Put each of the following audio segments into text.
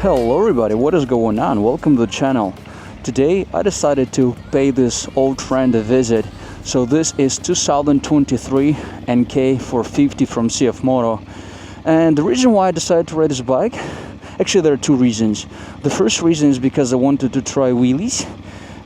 Hello everybody, what is going on? Welcome to the channel. Today I decided to pay this old friend a visit. So this is 2023 NK450 from CFMOTO. And the reason why I decided to ride this bike, actually there are two reasons. The first reason is because I wanted to try wheelies.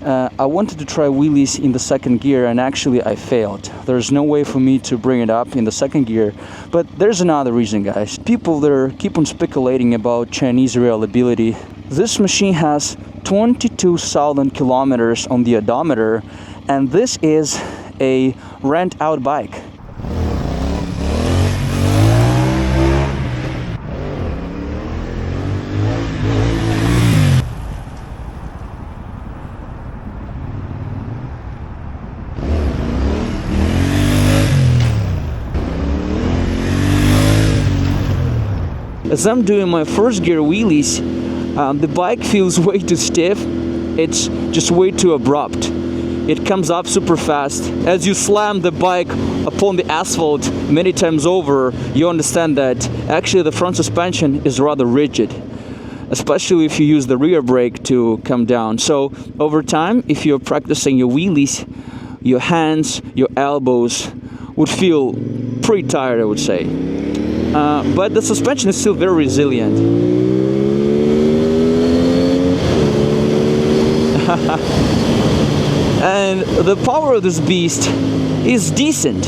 I wanted to try wheelies in the second gear, and actually I failed. There's no way for me to bring it up in the second gear. But there's another reason, guys. People there keep on speculating about Chinese reliability. This machine has 22,000 kilometers on the odometer, and this is a rent-out bike. As I'm doing my first gear wheelies, the bike feels way too stiff. It's just way too abrupt. It comes up super fast. As you slam the bike upon the asphalt many times over, you understand that actually the front suspension is rather rigid, especially if you use the rear brake to come down. So over time, if you're practicing your wheelies, your hands, your elbows would feel pretty tired, I would say. But the suspension is still very resilient. And the power of this beast is decent.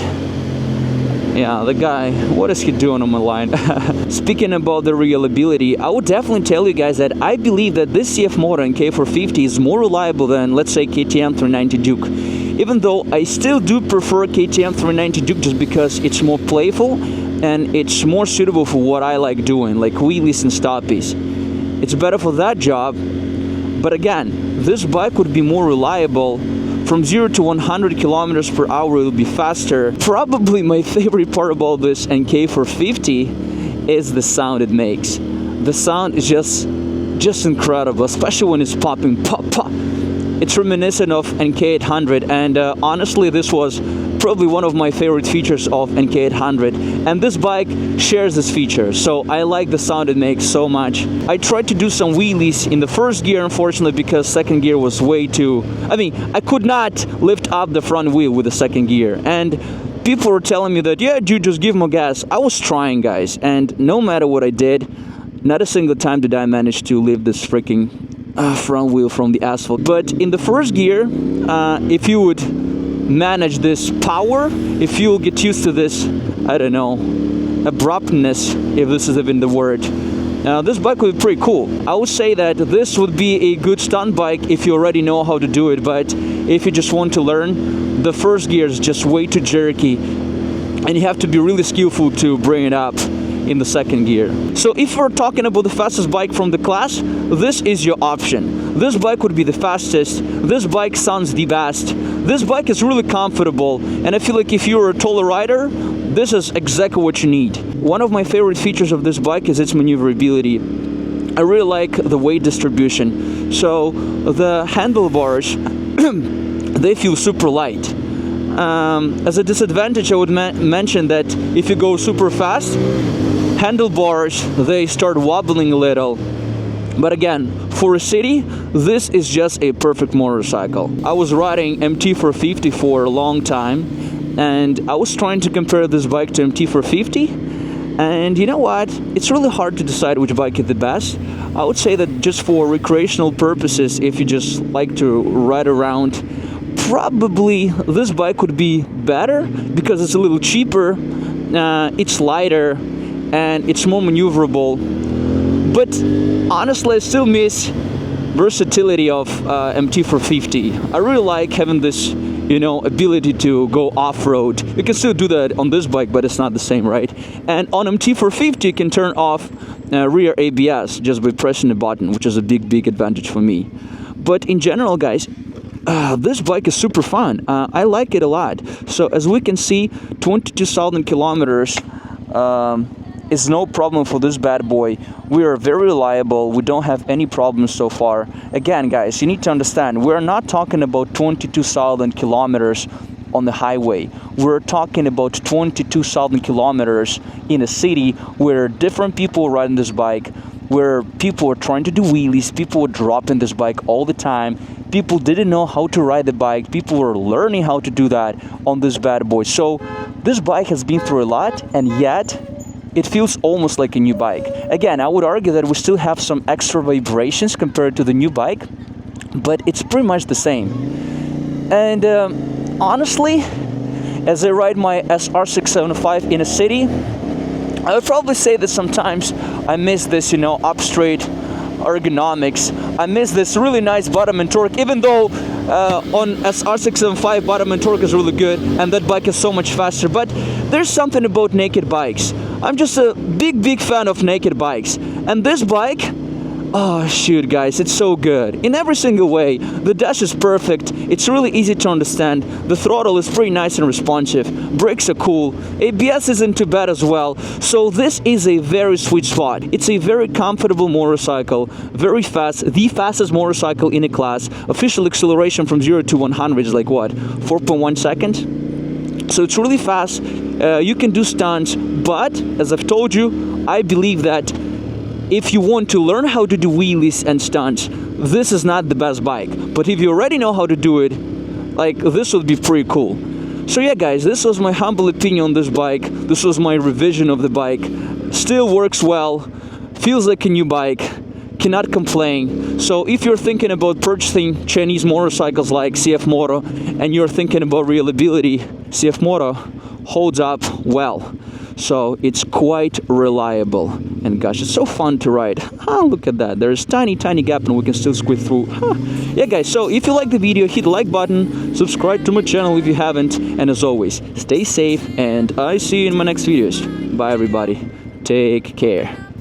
Yeah, the guy, what is he doing on my line? Speaking about the reliability, I would definitely tell you guys that I believe that this CFMOTO NK450 is more reliable than, let's say, KTM 390 Duke. Even though I still do prefer KTM 390 Duke just because it's more playful and it's more suitable for what I like doing, like wheelies and stoppies. It's better for that job, but again, this bike would be more reliable. From 0 to 100 kilometers per hour, it will be faster. Probably my favorite part about this NK450 is the sound it makes. The sound is just incredible, especially when it's popping, pop, pop. It's reminiscent of NK800, and honestly, this was probably one of my favorite features of NK800, and this bike shares this feature, so I like the sound it makes so much. I tried to do some wheelies in the first gear, unfortunately, because second gear was way too... I could not lift up the front wheel with the second gear, and people were telling me that, yeah, dude, just give more gas. I was trying, guys, and no matter what I did, not a single time did I manage to lift this freaking front wheel from the asphalt. But in the first gear, if you would manage this power, if you'll get used to this, I don't know, abruptness, if this is even the word, this bike would be pretty cool. I would say that this would be a good stunt bike if you already know how to do it, but if you just want to learn, the first gear is just way too jerky, and you have to be really skillful to bring it up in the second gear. So if we're talking about the fastest bike from the class, this is your option. This bike would be the fastest. This bike sounds the best. This bike is really comfortable, and I feel like if you're a taller rider, this is exactly what you need. One of my favorite features of this bike is its maneuverability. I really like the weight distribution. So the handlebars, they feel super light. As a disadvantage, I would mention that if you go super fast, handlebars, they start wobbling a little. But again, for a city, this is just a perfect motorcycle. I was riding MT450 for a long time, and I was trying to compare this bike to MT450, and you know what? It's really hard to decide which bike is the best. I would say that just for recreational purposes, if you just like to ride around, probably this bike would be better because it's a little cheaper, it's lighter, and it's more maneuverable. But honestly, I still miss versatility of MT450. I really like having this, ability to go off-road. You can still do that on this bike, but it's not the same, right? And on MT450, you can turn off rear ABS just by pressing a button, which is a big advantage for me. But in general, guys, this bike is super fun. I like it a lot. So as we can see, 22,000 kilometers is no problem for this bad boy. We are very reliable. We don't have any problems so far. Again, guys, you need to understand, we're not talking about 22,000 kilometers on the highway. We're talking about 22,000 kilometers in a city where different people riding this bike where people were trying to do wheelies, people were dropping this bike all the time, people didn't know how to ride the bike, people were learning how to do that on this bad boy. So this bike has been through a lot, and yet it feels almost like a new bike. Again, I would argue that we still have some extra vibrations compared to the new bike, but it's pretty much the same. And honestly, as I ride my SR675 in a city, I would probably say that sometimes I miss this, up straight ergonomics. I miss this really nice bottom and torque, even though on SR675 bottom and torque is really good and that bike is so much faster. But there's something about naked bikes. I'm just a big fan of naked bikes. And this bike, oh shoot guys, it's so good in every single way. The dash is perfect, it's really easy to understand, the throttle is pretty nice and responsive, brakes are cool, ABS isn't too bad as well. So this is a very sweet spot. It's a very comfortable motorcycle, very fast, the fastest motorcycle in a class. Official acceleration from 0 to 100 is like what, 4.1 seconds? So it's really fast. You can do stunts, but as I've told you, I believe that if you want to learn how to do wheelies and stunts, this is not the best bike. But if you already know how to do it, like, this would be pretty cool. So yeah guys, this was my humble opinion on this bike. This was my revision of the bike. Still works well, feels like a new bike, cannot complain. So if you're thinking about purchasing Chinese motorcycles like CFMOTO and you're thinking about reliability, CFMOTO holds up well. So it's quite reliable, and gosh, it's so fun to ride. Look at that, there's tiny gap and we can still squeeze through. Yeah guys, so if you like the video, hit the like button, subscribe to my channel if you haven't, and as always, stay safe, and I see you in my next videos. Bye everybody, take care.